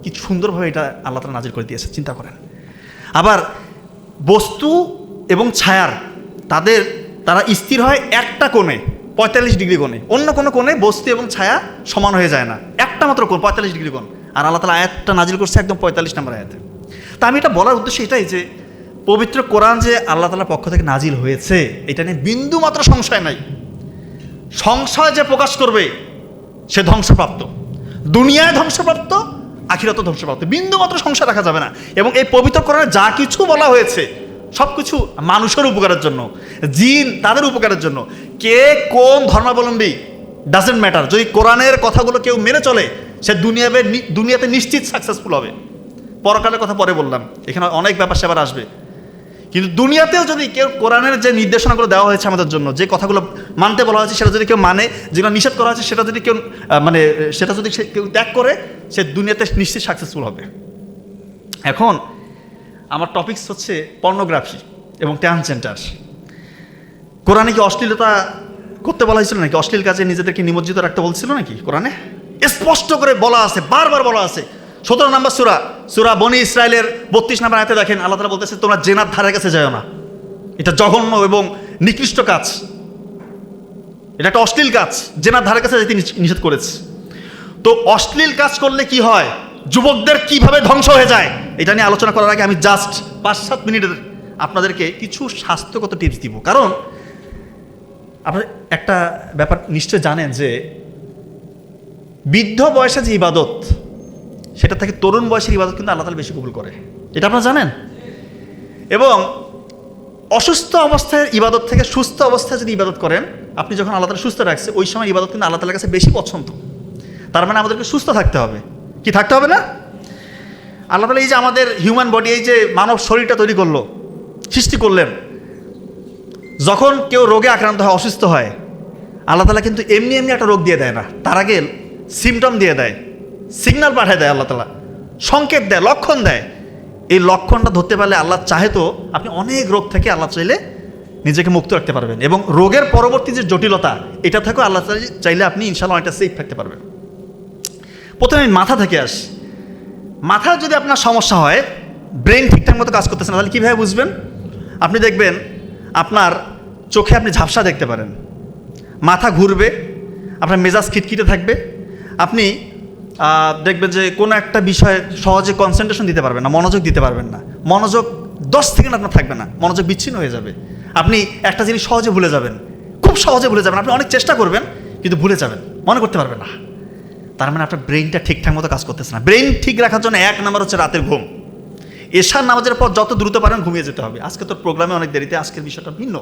কি সুন্দরভাবে এটা আল্লাহ তাআলা নাজিল করে দিয়েছে। চিন্তা করেন। আবার বস্তু এবং ছায়ার তারা স্থির হয় একটা কোণে, 45 ডিগ্রি কোণে। অন্য কোনো কোণে বস্তু এবং ছায়া সমান হয়ে যায় না, একটা মাত্র কোণ, 45 ডিগ্রি কোণ। আর আল্লাহ তাআলা আয়াতটা নাজিল করছে একদম 45 নম্বর আয়াতে। তা আমি এটা বলার উদ্দেশ্য এটাই যে পবিত্র কোরআন যে আল্লাহ তাআলার পক্ষ থেকে নাজিল হয়েছে, এটা নিয়ে বিন্দু মাত্র সংশয় নাই। সংশয় যে প্রকাশ করবে সে ধ্বংসপ্রাপ্ত, দুনিয়ায় ধ্বংসপ্রাপ্ত, আখিরাতে ধ্বংসপ্রাপ্ত, বিন্দু মাত্র সংশয় রাখা যাবে না। এবং এই পবিত্র কোরআনে যা কিছু বলা হয়েছে সব কিছু মানুষের উপকারের জন্য, জিন তাদের উপকারের জন্য। কে কোন ধর্মাবলম্বী ডাজেন্ট ম্যাটার, যদি কোরআনের কথাগুলো কেউ মেনে চলে সে দুনিয়াতে নিশ্চিত সাকসেসফুল হবে। পরকালের কথা পরে বললাম, এখানে অনেক ব্যাপার স্যাপার আসবে। কিন্তু দুনিয়াতেও যদি কেউ কোরআনের যে নির্দেশনাগুলো দেওয়া হয়েছে আমাদের জন্য, যে কথাগুলো মানতে বলা হয়েছে সেটা যদি কেউ মানে, যেগুলো নিষেধ করা হয়েছে সেটা যদি কেউ সেটা যদি কেউ ত্যাগ করে, সে দুনিয়াতে নিশ্চিত সাকসেসফুল হবে। এখন আমার টপিকস হচ্ছে পর্নোগ্রাফি এবং ট্রান্সজেন্ডার। কোরআনে কি অশ্লীলতা করতে বলা হয়েছিল নাকি? অশ্লীল কাজে নিজেদেরকে নিমজ্জিত রাখতে বলছিল নাকি? কোরআনে স্পষ্ট করে বলা আছে, বারবার বলা আছে। 17 নম্বর সূরা বনি ইসরাইলের 32 নম্বর আয়াতে দেখেন আল্লাহ তাআলা বলতেছে, তোমরা জেনার ধারে কাছে যাও না, এটা জঘন্য এবং নিকৃষ্ট কাজ, এটা একটা অশ্লীল কাজ, জেনার ধারে কাছে যেতে নিষেধ করেছে। তো অশ্লীল কাজ করলে কি হয়, যুবকদের কিভাবে ধ্বংস হয়ে যায়, এটা নিয়ে আলোচনা করার আগে আমি জাস্ট 5-7 মিনিটের আপনাদেরকে কিছু স্বাস্থ্যগত টিপস দিব। কারণ আপনারা একটা ব্যাপার নিশ্চয় জানেন যে বৃদ্ধ বয়সে যে ইবাদত, সেটা থেকে তরুণ বয়সের ইবাদত কিন্তু আল্লাহ তাআলা বেশি কবুল করে, এটা আপনারা জানেন। এবং অসুস্থ অবস্থায় ইবাদত থেকে সুস্থ অবস্থায় যদি ইবাদত করেন, আপনি যখন আল্লাহ তাআলা সুস্থ রাখছে, ওই সময় ইবাদত কিন্তু আল্লাহ তাআলার কাছে বেশি পছন্দ। তার মানে আমাদেরকে সুস্থ থাকতে হবে, কি থাকতে হবে না? আল্লাহ তাআলা এই যে আমাদের হিউম্যান বডি, এই যে মানব শরীরটা তৈরি করলো, সৃষ্টি করলেন, যখন কেউ রোগে আক্রান্ত হয়, অসুস্থ হয়, আল্লাহ তাআলা কিন্তু এমনি একটা রোগ দিয়ে দেয় না, তার আগে সিমটম দিয়ে দেয়, সিগন্যাল পাঠিয়ে দেয়, আল্লাহ তাআলা সংকেত দেয়, লক্ষণ দেয়। এই লক্ষণটা ধরতে পারলে আল্লাহ চাহে তো আপনি অনেক রোগ থেকে আল্লাহ চাইলে নিজেকে মুক্ত রাখতে পারবেন, এবং রোগের পরবর্তী যে জটিলতা এটা থেকেও আল্লাহ চাইলে আপনি ইনশাআল্লাহ অনেকটা সেফ থাকতে পারবেন। প্রথমে আমি মাথা থেকে আসি। মাথার যদি আপনার সমস্যা হয়, ব্রেন ঠিকঠাক মতো কাজ করতেছে না, তাহলে কীভাবে বুঝবেন? আপনি দেখবেন আপনার চোখে আপনি ঝাপসা দেখতে পারেন, মাথা ঘুরবে, আপনার মেজাজ খিটখিটে থাকবে, আপনি দেখবেন যে কোনো একটা বিষয়ে সহজে কনসেন্ট্রেশন দিতে পারবেন না, মনোযোগ দিতে পারবেন না, মনোযোগ 10 সেকেন্ড আপনার থাকবে না, মনোযোগ বিচ্ছিন্ন হয়ে যাবে। আপনি একটা জিনিস সহজে ভুলে যাবেন, খুব সহজে ভুলে যাবেন, আপনি অনেক চেষ্টা করবেন কিন্তু ভুলে যাবেন, মনে করতে পারবেন না। তার মানে আপনার ব্রেনটা ঠিকঠাক মতো কাজ করতেছে না। ব্রেন ঠিক রাখার জন্য 1 নম্বর হচ্ছে রাতের ঘুম। এশার নামাজের পর যত দ্রুত পারেন ঘুমিয়ে যেতে হবে। আজকে তোর প্রোগ্রামে অনেক দেরিতে, আজকের বিষয়টা ভিন্ন।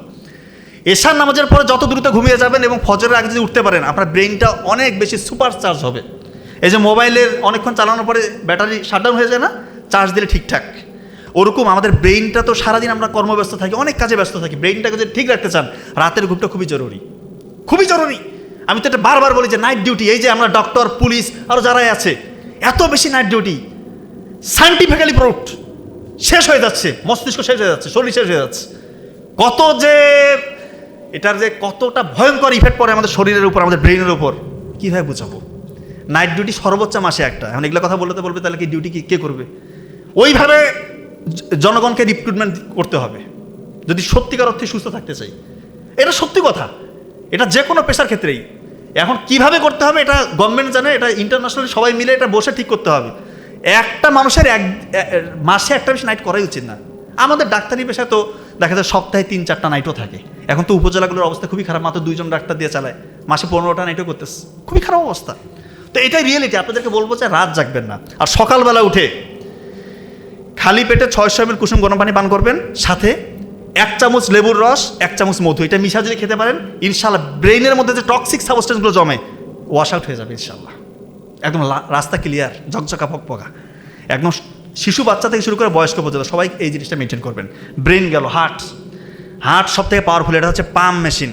এশার নামাজের পরে যত দ্রুত ঘুমিয়ে যাবেন এবং ফজরের আগে যদি উঠতে পারেন, আপনার ব্রেনটা অনেক বেশি সুপার চার্জ হবে। এই যে মোবাইলের অনেকক্ষণ চালানোর পরে ব্যাটারি শাটডাউন হয়ে যায় না, চার্জ দিলে ঠিকঠাক, ওরকম আমাদের ব্রেনটা তো সারাদিন আমরা কর্মব্যস্ত থাকি, অনেক কাজে ব্যস্ত থাকি। ব্রেনটাকে যদি ঠিক রাখতে চান, রাতের ঘুমটা খুবই জরুরি, খুবই জরুরি। আমি তো এটা বারবার বলি যে নাইট ডিউটি, এই যে আমরা ডক্টর, পুলিশ আরও যারাই আছে, এত বেশি নাইট ডিউটি সায়েন্টিফিক্যালি প্রুভড, শেষ হয়ে যাচ্ছে, মস্তিষ্ক শেষ হয়ে যাচ্ছে, শরীর শেষ হয়ে যাচ্ছে। কত যে এটার যে কতটা ভয়ঙ্কর ইফেক্ট পড়ে আমাদের শরীরের উপর, আমাদের ব্রেনের উপর, কীভাবে বুঝাবো? নাইট ডিউটি সর্বোচ্চ মাসে একটা। এখন এগুলো কথা বলতে বলবে তাহলে কি ডিউটি কে করবে? ওইভাবে জনগণকে রিক্রুটমেন্ট করতে হবে যদি সত্যিকার অর্থে সুস্থ থাকতে চাই। এটা সত্যি কথা, এটা যে কোনো পেশার ক্ষেত্রেই। এখন কিভাবে করতে হবে এটা গভর্নমেন্ট জানে, এটা ইন্টারন্যাশনালি সবাই মিলে এটা বসে ঠিক করতে হবে। একটা মানুষের মাসে একটা বেশি নাইট করাই উচিত না। আমাদের ডাক্তারি পেশায় তো দেখা যায় সপ্তাহে 3-4টা নাইটও থাকে। এখন তো উপজেলাগুলোর অবস্থা খুবই খারাপ, মাত্র 2 জন ডাক্তার দিয়ে চালায়, মাসে 15টা নাইটও করতেছে, খুবই খারাপ অবস্থা। তো এটাই রিয়েলিটি। আপনাদেরকে বলবো যে রাত জাগবেন না, আর সকালবেলা উঠে খালি পেটে 600 ml কুসুম গরম পানি পান করবেন, সাথে 1 চামচ লেবুর রস, 1 চামচ মধু, এটা মিশা যদি খেতে পারেন, ইনশাল্লাহ ব্রেইনের মধ্যে যে টক্সিক সাবস্টেন্সগুলো জমে ওয়াশ আউট হয়ে যাবে ইনশাল্লাহ। একদম রাস্তা ক্লিয়ার, ঝকঝকা ফকফকা। একদম শিশু বাচ্চা থেকে শুরু করে বয়স্ক পর্যন্ত সবাই এই জিনিসটা মেনটেন করবেন। ব্রেন গেল, হার্ট সব থেকে পাওয়ারফুল, এটা হচ্ছে পাম্প মেশিন।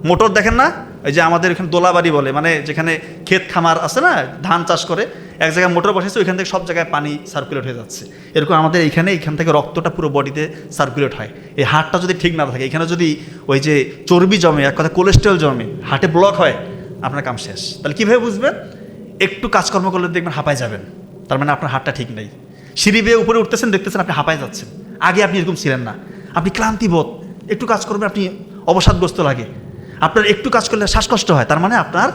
মোটর দেখেন না, এই যে আমাদের এখানে দোলাবাড়ি বলে, মানে যেখানে ক্ষেত খামার আছে না, ধান চাষ করে, এক জায়গায় মোটর বসেছে, ওইখান থেকে সব জায়গায় পানি সার্কুলেট হয়ে যাচ্ছে। এরকম আমাদের এইখান থেকে রক্তটা পুরো বডিতে সার্কুলেট হয়। এই হার্টটা যদি ঠিক না থাকে, এখানে যদি ওই যে চর্বি জমে, এক কথা কোলেস্টেরল জমে, হার্টে ব্লক হয়, আপনার কাম শেষ। তাহলে কীভাবে বুঝবেন? একটু কাজকর্ম করলে দেখবেন হাঁপায় যাবেন, তার মানে আপনার হার্টটা ঠিক নেই। সিঁড়ি বেয়ে উপরে উঠতেছেন, দেখতেছেন আপনি হাঁপায় যাচ্ছেন, আগে আপনি এরকম ছিলেন না। আপনি ক্লান্তিবোধ, একটু কাজ করবেন আপনি অবসাদগ্রস্ত লাগে, আপনার একটু কাজ করলে শ্বাসকষ্ট হয়, তার মানে আপনার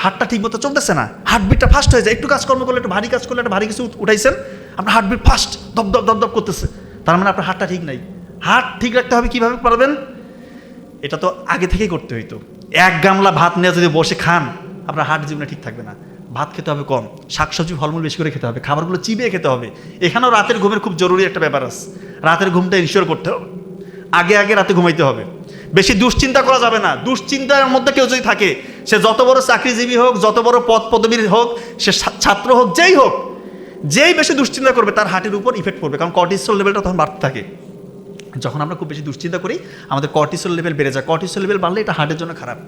হার্টটা ঠিক মতো চলতেছে না, হার্টবিটটা ফাস্ট হয়ে যায়। একটু কাজকর্ম করলে, একটু ভারী কাজ করলে, একটা ভারী কিছু উঠাইছেন, আপনার হার্টবিট ফাস্ট, দপ করতেছে, তার মানে আপনার হার্টটা ঠিক নাই। হার্ট ঠিক রাখতে হবে, কীভাবে পারবেন? এটা তো আগে থেকেই করতে হইতো। 1 গামলা ভাত নিয়ে যদি বসে খান, আপনার হার্ট জীবনে ঠিক থাকবে না। ভাত খেতে হবে কম, শাকসবজি ফলমূল বেশি করে খেতে হবে, খাবারগুলো চিবিয়ে খেতে হবে। এখানেও রাতের ঘুমের খুব জরুরি একটা ব্যাপার আছে, রাতের ঘুমটা ইনশিওর করতে হবে, আগে রাতে ঘুমাইতে হবে। বেশি দুশ্চিন্তা করা যাবে না। দুশ্চিন্তার মধ্যে কেউ যদি থাকে, সে যত বড় চাকরিজীবী হোক, যত বড় পদ পদবীর হোক, সে ছাত্র হোক, যেই হোক, যেই বেশি দুশ্চিন্তা করবে তার হার্টের উপর ইফেক্ট পড়বে, কারণ কর্টিসল লেভেলটা তখন বাড়তে থাকে। যখন আমরা খুব বেশি দুশ্চিন্তা করি, আমাদের কর্টিসল লেভেল বেড়ে যায়। কর্টিসল লেভেল বাড়লে এটা হার্টের জন্য খারাপ।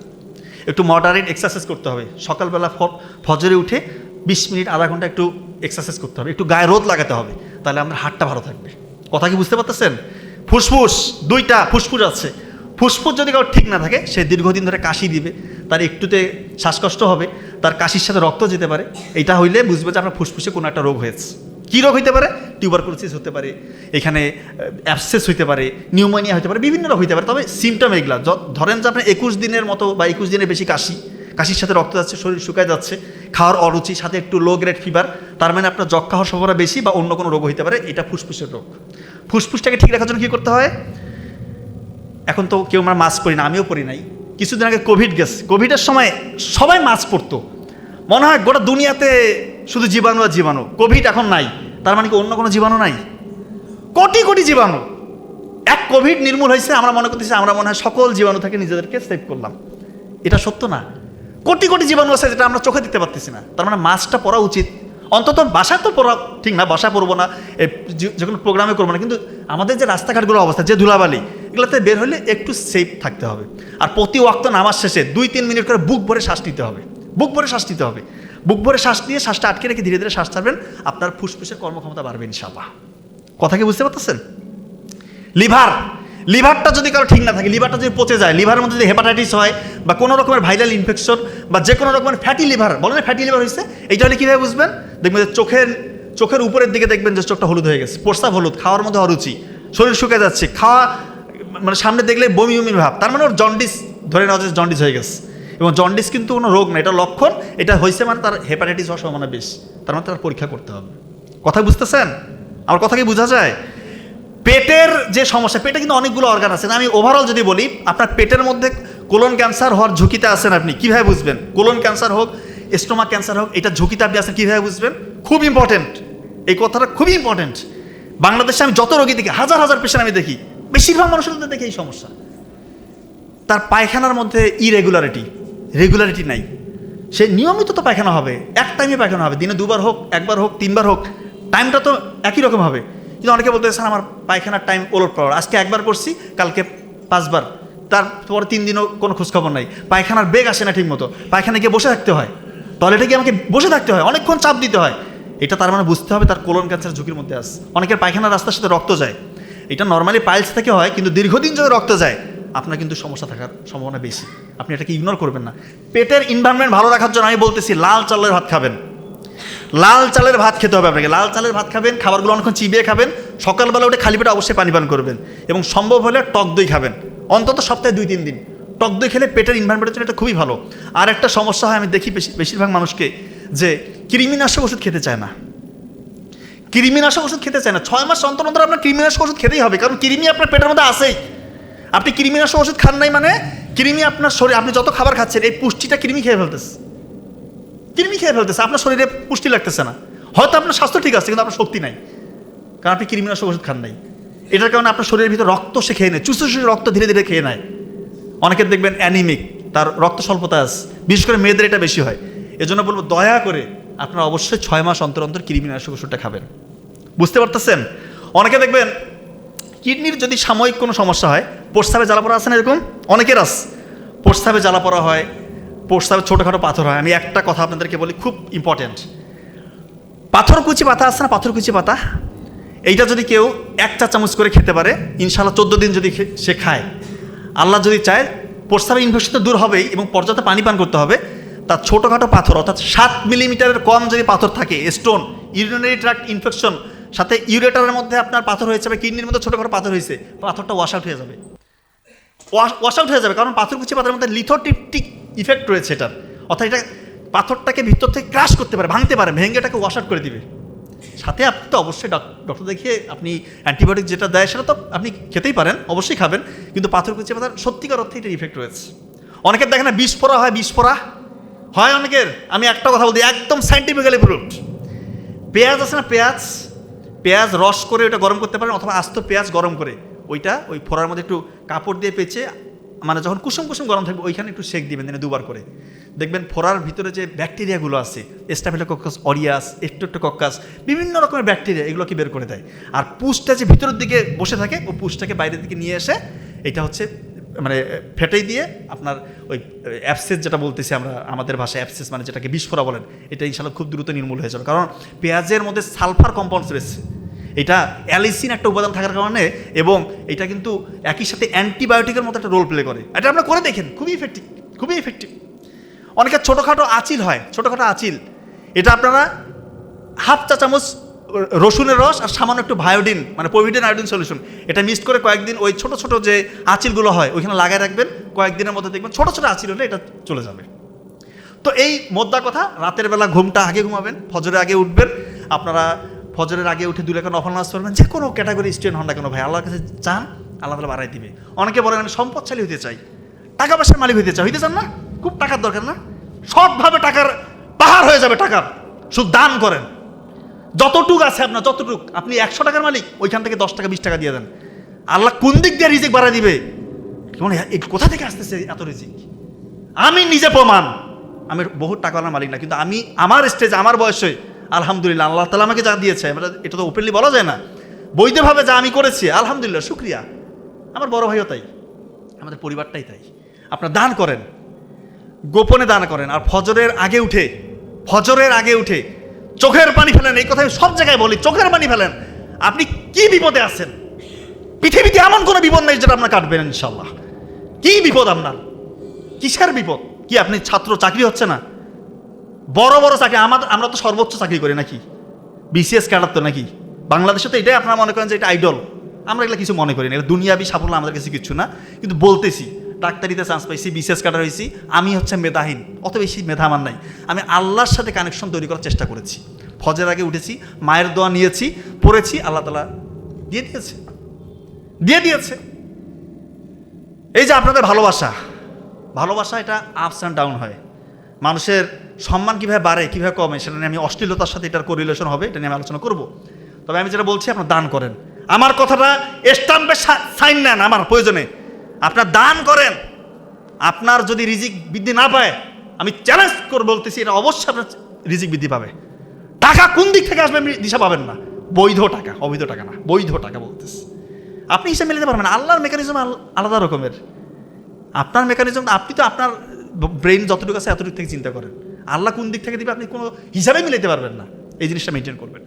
একটু মডারেট এক্সারসাইজ করতে হবে। সকালবেলা ফজরে উঠে 20 মিনিট, আধা ঘন্টা একটু এক্সারসাইজ করতে হবে, একটু গায়ে রোদ লাগাতে হবে, তাহলে আমার হার্টটা ভালো থাকবে। কথা কি বুঝতে পারতেছেন? ফুসফুস, 2টা ফুসফুস আছে। ফুসফুস যদি কারো ঠিক না থাকে, সে দীর্ঘদিন ধরে কাশি দিবে, তার একটুতে শ্বাসকষ্ট হবে, তার কাশির সাথে রক্ত যেতে পারে। এটা হইলে বুঝবে যে আপনার ফুসফুসে কোনো একটা রোগ হয়েছে। কী রোগ হইতে পারে? টিউবারকুলোসিস হতে পারে, এখানে অ্যাবসেস হইতে পারে, নিউমোনিয়া হতে পারে, বিভিন্ন রোগ হইতে পারে। তবে সিমটম এগুলা, ধরেন যে আপনার 21 দিনের মতো বা 21 দিনের বেশি কাশির সাথে রক্ত যাচ্ছে, শরীর শুকায় যাচ্ছে, খাওয়ার অরুচি, সাথে একটু লো গ্রেড ফিভার, তার মানে আপনার যক্ষা হওয়ার সম্ভাবনা বেশি বা অন্য কোনো রোগ হইতে পারে। এটা ফুসফুসের রোগ। ফুসফুসটাকে ঠিক রাখার জন্য কী করতে হয়? এখন তো কেউ আমরা মাস্ক পরি না, আমিও পরি নাই। কিছুদিন আগে কোভিড গেছে, কোভিডের সময় সবাই মাস্ক পরতো, মনে হয় গোটা দুনিয়াতে শুধু জীবাণু আর জীবাণু। কোভিড এখন নাই, তার মানে কি অন্য কোনো জীবাণু নাই? কোটি কোটি জীবাণু। এক কোভিড নির্মূল হয়েছে, আমরা মনে করতেছি আমরা মনে হয় সকল জীবাণু থেকে নিজেদেরকে সেভ করলাম। এটা সত্য না, কোটি কোটি জীবাণু আছে যেটা আমরা চোখে দিতে পারতেছি না। তার মানে মাস্কটা পরা উচিত, অন্তত বাসায় তো পরা ঠিক না, বাসায় পরবো না, যে কোনো প্রোগ্রামে করবো না, কিন্তু আমাদের যে রাস্তাঘাটগুলোর অবস্থা, যে ধুলাবালি, এগুলোতে বের হলে একটু সেফ থাকতে হবে। আর প্রতি ওয়াক্ত নামাজ শেষে 2-3 মিনিট করে বুক ভরে শ্বাস নিতে হবে, বুক ভরে শ্বাস নিতে হবে। বুক ভরে শ্বাস নিয়ে শ্বাসটা আটকে রেখে ধীরে ধীরে শ্বাস ছাড়বেন, আপনার ফুসফুসের কর্মক্ষমতা বাড়বে ইনশাআল্লাহ। কথা কি বুঝতে পারতেছেন? লিভারটা যদি কারো ঠিক না থাকে, লিভারটা যদি পচে যায়, লিভারের মধ্যে যদি হেপাটাইটিস হয় বা কোনো রকমের ভাইরাল ইনফেকশন বা যে কোনো রকমের ফ্যাটি লিভার, বলেন ফ্যাটি লিভার হয়েছে, এইটা হলে কীভাবে বুঝবেন? দেখবেন যে চোখের উপরের দিকে দেখবেন যে চোখটা হলুদ হয়ে গেছে, প্রস্রাব হলুদ, খাওয়ার মধ্যে অরুচি, শরীর শুকিয়ে যাচ্ছে, খাওয়া মানে সামনে দেখলে বমি বমি ভাব, তার মানে ওর জন্ডিস, ধরে নেওয়া যায় জন্ডিস হয়ে গেছে। এবং জন্ডিস কিন্তু কোনো রোগ না, এটা লক্ষণ, এটা হয়েছে মানে তার হেপাটাইটিস হওয়ার সম্ভাবনা বেশি, তার মানে তার পরীক্ষা করতে হবে। কথা বুঝতেছেন? আমার কথা কি বোঝা যায়? পেটের যে সমস্যা, পেটে কিন্তু অনেকগুলো অর্গান আছে না, আমি ওভারঅল যদি বলি, আপনার পেটের মধ্যে কোলন ক্যান্সার হওয়ার ঝুঁকিতে আছেন আপনি, কীভাবে বুঝবেন? কোলন ক্যান্সার হোক, স্টোমাক ক্যান্সার হোক, এটা ঝুঁকিতে আপনি আছেন, কীভাবে বুঝবেন? খুব ইম্পর্টেন্ট, এই কথাটা খুবই ইম্পর্টেন্ট। বাংলাদেশে আমি যত রোগী দেখি, হাজার হাজার পেশেন্ট আমি দেখি, বেশিরভাগ মানুষের মধ্যে দেখি এই সমস্যা, তার পায়খানার মধ্যে রেগুলারিটি নাই। সে নিয়মিত তো পায়খানা হবে, এক টাইমে পায়খানা হবে, দিনে 2 বার হোক, 1 বার হোক, 3 বার হোক, টাইমটা তো একই রকম হবে। কিন্তু অনেকে বলতে স্যার আমার পায়খানার টাইম ওলটপালট, আজকে 1 বার করছি, কালকে 5 বার, তারপরে 3 দিনও কোনো খোঁজখবর নাই, পায়খানার বেগ আসে না ঠিক মতো, পায়খানা গিয়ে বসে থাকতে হয়, টয়লেটে গিয়ে আমাকে বসে থাকতে হয়, অনেকক্ষণ চাপ দিতে হয়। এটা তার মানে বুঝতে হবে তার কোলন ক্যান্সার ঝুঁকির মধ্যে আছে। অনেকের পায়খানার রাস্তার সাথে রক্ত যায়, এটা নর্মালি পাইলস থেকে হয়, কিন্তু দীর্ঘদিন যদি রক্ত যায় আপনার কিন্তু সমস্যা থাকার সম্ভাবনা বেশি। আপনি এটাকে ইগনোর করবেন না। পেটের এনভায়রনমেন্ট ভালো রাখার জন্য আমি বলতেছি লাল চালের ভাত খাবেন, লাল চালের ভাত খেতে হবে আপনাকে, লাল চালের ভাত খাবেন, খাবারগুলো অনেকক্ষণ চিবিয়ে খাবেন, সকালবেলা উঠে খালি পেটে অবশ্যই পানি পান করবেন, এবং সম্ভব হলে টক দই খাবেন, অন্তত সপ্তাহে 2-3 দিন টক দই খেলে পেটের এনভায়রনমেন্টের জন্য এটা খুবই ভালো। আর একটা সমস্যা হয়, আমি দেখি বেশিরভাগ মানুষকে, যে কৃমিনাশক ওষুধ খেতে চায় না, 6 মাস অন্তর অন্তর আপনার কৃমিনাশক ওষুধ খেতেই হবে, কারণ কৃমি আপনার পেটের মধ্যে আসেই। আপনি কৃমিনাশক ওষুধ খান নাই মানে কৃমি আপনার শরীরে, আপনি যত খাবার খাচ্ছেন এই পুষ্টিটা কৃমি খেয়ে ফেলতেছে, আপনার শরীরে পুষ্টি লাগতেছে না। হয়তো আপনার স্বাস্থ্য ঠিক আছে কিন্তু আপনার শক্তি নাই, কারণ আপনি কৃমিনাশক ওষুধ খান নাই। এটার কারণে আপনার শরীরের ভিতরে রক্ত সে খেয়ে নেয়, চুষে রক্ত ধীরে ধীরে খেয়ে নেয়। অনেকের দেখবেন অ্যানিমিক, তার রক্ত স্বল্পতা আছে, বিশেষ করে মেয়েদের এটা বেশি হয়। এজন্য বলবো দয়া করে আপনারা অবশ্যই 6 মাস অন্তর অন্তর কৃমিনাশক ওষুধটা খাবেন। বুঝতে পারতেছেন? অনেকে দেখবেন কিডনির যদি সাময়িক কোনো সমস্যা হয়, প্রস্রাবে জ্বালা পড়া আছে না, এরকম অনেকের আছে, প্রস্রাবে জ্বালা পড়া হয়, প্রস্রাবে ছোটোখাটো পাথর হয়। আমি একটা কথা আপনাদেরকে বলি, খুব ইম্পর্টেন্ট, পাথরকুচি পাতা আছে না, পাথরকুচি পাতা, এইটা যদি কেউ 1 চা চামচ করে খেতে পারে, ইনশাআল্লাহ 14 দিন যদি সে খায়, আল্লাহ যদি চায় প্রস্রাবের ইনফেকশন তো দূর হবেই, এবং পর্যাপ্ত পানি পান করতে হবে। তার ছোটোখাটো পাথর, অর্থাৎ 7 মিলিমিটারের কম যদি পাথর থাকে, স্টোন, ইউরিনারি ট্র্যাক্ট ইনফেকশন, সাথে ইউরেটারের মধ্যে আপনার পাথর হয়েছে বা কিডনির মধ্যে ছোটোখাটো পাথর হয়েছে, পাথরটা ওয়াশ আউট হয়ে যাবে, কারণ পাথরকুচি পাথরের মধ্যে লিথোট্রিপটিক ইফেক্ট রয়েছে এটার, অর্থাৎ এটা পাথরটাকে ভিতর থেকে ক্রাশ করতে পারে, ভাঙতে পারে, ভেঙে এটাকে ওয়াশ আউট করে দিবে। সাথে আপনি তো অবশ্যই ডক্টর দেখিয়ে আপনি অ্যান্টিবায়োটিক যেটা দেয় সেটা তো আপনি খেতেই পারেন, অবশ্যই খাবেন, কিন্তু পাথরকুচি পাতার সত্যিকার অর্থে এটার ইফেক্ট রয়েছে। অনেকের দেখেন না বিষ ফোড়া হয় অনেকের। আমি একটা কথা বলতে, একদম সাইন্টিফিক্যালি প্রুভড, পেঁয়াজ আছে না, পেঁয়াজ রস করে ওটা গরম করতে পারেন, অথবা আস্ত পেঁয়াজ গরম করে ওইটা ওই ফোড়ার মধ্যে একটু কাপড় দিয়ে পেঁচে, মানে যখন কুসুম গরম থাকবে ওইখানে একটু সেক দিবেন দিনে 2 বার করে, দেখবেন ফোড়ার ভিতরে যে ব্যাকটেরিয়াগুলো আছে, স্টাফিলোকক্কাস অরিয়াস, স্ট্রেপ্টোকক্কাস, বিভিন্ন রকমের ব্যাকটেরিয়া, এগুলোকে বের করে দেয়। আর পুষটা যে ভিতরের দিকে বসে থাকে, ও পুষটাকে বাইরের দিকে নিয়ে এসে এটা হচ্ছে মানে ফেটেই দিয়ে আপনার ওই অ্যাবসেস যেটা বলতেছি আমরা আমাদের ভাষায়, অ্যাবসেস মানে যেটাকে বিস্ফোরা বলেন, এটা ইনশাআল্লাহ খুব দ্রুত নির্মূল হয়ে যাবে। কারণ পেঁয়াজের মধ্যে সালফার কম্পাউন্ডস রয়েছে, এটা অ্যালিসিন একটা উপাদান থাকার কারণে, এবং এটা কিন্তু একই সাথে অ্যান্টিবায়োটিকের মতো একটা রোল প্লে করে। এটা আপনারা করে দেখেন, খুবই ইফেক্টিভ। অনেকের ছোটোখাটো আঁচিল হয়, এটা আপনারা 1/2 চা চামচ রসুনের রস আর সামান্য একটু ভায়োডিন, মানে পোভিডেন আয়োডিন সলিউশন, এটা মিক্সড করে কয়েকদিন ওই ছোটো যে আঁচিলগুলো হয় ওইখানে লাগায় রাখবেন, কয়েকদিনের মধ্যে দেখবেন ছোটো আঁচিল হলে এটা চলে যাবে। তো এই মোদ্দা কথা, রাতের বেলা ঘুমটা আগে ঘুমাবেন, ফজরের আগে উঠবেন। আপনারা ফজরের আগে উঠে 2 রাকাত নফল নামাজ পড়বেন, যে কোনো ক্যাটাগরি স্টুডেন্ট হন না কেন ভাই, আল্লাহর কাছে চান, আল্লাহ তাআলা বাড়াই দিবে। অনেকে বলেন আমি সম্পদশালী হতে চাই, টাকা পয়সার মালিক হতে চান না, খুব টাকার দরকার না, সৎভাবে টাকার পাহাড় হয়ে যাবে টাকার, শুধু দান করেন, যতটুক আছে আপনার, যতটুক আপনি 100 টাকার মালিক, ওইখান থেকে 10 টাকা 20 টাকা দিয়ে দেন, আল্লাহ কোন দিক দিয়ে রিজিক বাড়াই দিবে। মানে কোথা থেকে আসতেছে এত রিজিক? আমি নিজে প্রমাণ, আমি বহু টাকাওয়ালার মালিক না, কিন্তু আমি আমার স্টেজে, আমার বয়সে আলহামদুলিল্লাহ আল্লাহ তাআলা আমাকে যা দিয়েছে, এটা তো ওপেনলি বলা যায় না, বৈধভাবে যা আমি করেছি আলহামদুলিল্লাহ, শুকরিয়া। আমার বড় ভাইও তাই, আমাদের পরিবারটাই তাই। আপনারা দান করেন, গোপনে দান করেন, আর ফজরের আগে উঠে ফজরের আগে উঠে চোখের পানি ফেলেন, এই কথা আমি সব জায়গায় বলি, চোখের পানি ফেলেন। আপনি কি বিপদে আছেন? পৃথিবীতে এমন কোনো বিপদ নেই যেটা আপনার কাটবেন ইনশাল্লাহ। কি বিপদ আপনার? কিসের বিপদ? কি আপনি ছাত্র, চাকরি হচ্ছে না? বড় বড় চাকরি, আমরা তো সর্বোচ্চ চাকরি করি নাকি? বিসিএস ক্যাডার তো নাকি? বাংলাদেশে তো এটাই আপনারা মনে করেন যে এটা আইডল। আমরা এগুলো কিছু মনে করি না, এটা দুনিয়াবি সাফল্য আমাদের কাছে কিছু না। কিন্তু বলতেছি, ডাক্তারিতে চান্স পাইছি, বিসিএস ক্যাডার হয়েছি, আমি হচ্ছে মেধাহীন, অত বেশি মেধা আমার নাই। আমি আল্লাহর সাথে কানেকশন তৈরি করার চেষ্টা করেছি। ফজরের আগে উঠেছি, মায়ের দোয়া নিয়েছি, পড়েছি, আল্লাহ তাআলা দিয়ে দিয়েছে। এই যে আপনাদের ভালোবাসা এটা আপস অ্যান্ড ডাউন হয়। মানুষের সম্মান কীভাবে বাড়ে, কীভাবে কমে, সেটা নিয়ে আমি অশ্লীলতার সাথে এটার কোরিলেশন হবে, এটা নিয়ে আমি আলোচনা করব। তবে আমি যেটা বলছি, আপনার দান করেন। আমার কথাটা স্টাম্পে সাইন নেন, আমার প্রয়োজনে আপনার দান করেন। আপনার যদি রিজিক বৃদ্ধি না পায়, আমি চ্যালেঞ্জ করে বলতেছি, এটা অবশ্যই আপনার রিজিক বৃদ্ধি পাবে। টাকা কোন দিক থেকে আসবে আপনি দিশা পাবেন না। বৈধ টাকা, অবৈধ টাকা না, বৈধ টাকা বলতেছি। আপনি হিসাব মিলাতে পারবেন না। আল্লাহর মেকানিজম আলাদা রকমের। আপনার মেকানিজম, আপনি তো আপনার ব্রেন যতটুকু আছে এতটুকু থেকে চিন্তা করেন। আল্লাহ কোন দিক থেকে দিবে আপনি কোনো হিসাবে মিলাতে পারবেন না। এই জিনিসটা মেনটেন করবেন।